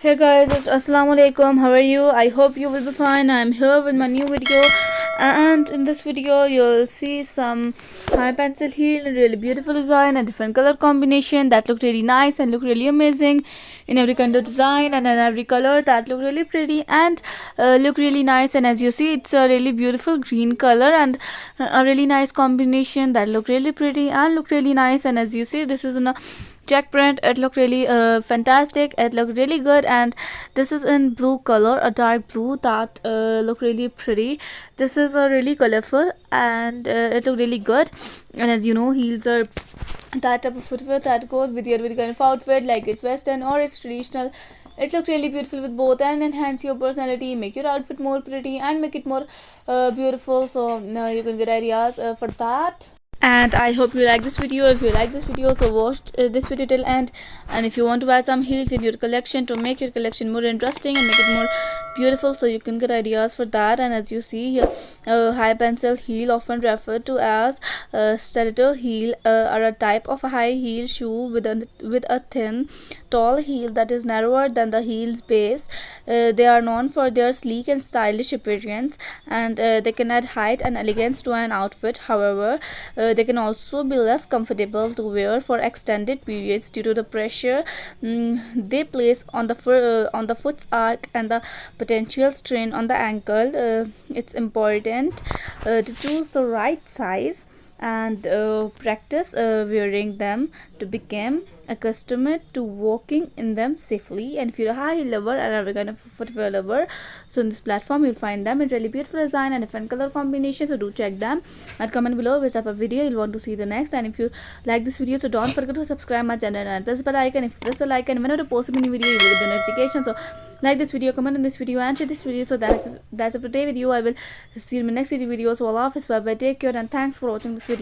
Hey guys, it's Assalamu alaikum. How are you? I hope you will be fine. I'm here with my new video, and in this video you'll see some high pencil heel, really beautiful design, a different color combination that look really nice and look really amazing in every kind of design and in every color that look really pretty and look really nice. And as you see, it's a really beautiful green color and a really nice combination that look really pretty and look really nice. And as you see, this is in a check print. It looked really fantastic. It looked really good, and this is in blue color, a dark blue that look really pretty. This is a really colorful and it looked really good. And as you know, heels are that type of footwear that goes with your kind of outfit, like it's western or it's traditional. It looks really beautiful with both and enhance your personality, make your outfit more pretty and make it more beautiful. So you can get ideas for that. And I hope you like this video. If you like this video, so watch this video till end. And if you want to add some heels in your collection to make your collection more interesting and make it more beautiful, so you can get ideas for that. And as you see here, high pencil heel, often referred to as stiletto heel, are a type of a high heel shoe with a thin tall heel that is narrower than the heel's base. They are known for their sleek and stylish appearance, and they can add height and elegance to an outfit. However, they can also be less comfortable to wear for extended periods due to the pressure they place on the foot's arc and the potential strain on the ankle. It's important to choose the right size and practice wearing them to become accustomed to walking in them safely. And if you're a high heel lover and every kind of footwear lover, so in this platform you'll find them in really beautiful design and different color combination. So do check them and comment below which type of video you'll want to see the next. And if you like this video, so don't forget to subscribe my channel and press the bell icon. If you press the bell icon, whenever I post a new video, you will get the notification. So like this video, comment on this video and share this video. So that's it for today video. I will see you in my next video. So Allah Hafiz, bye bye, take care, and thanks for watching this video.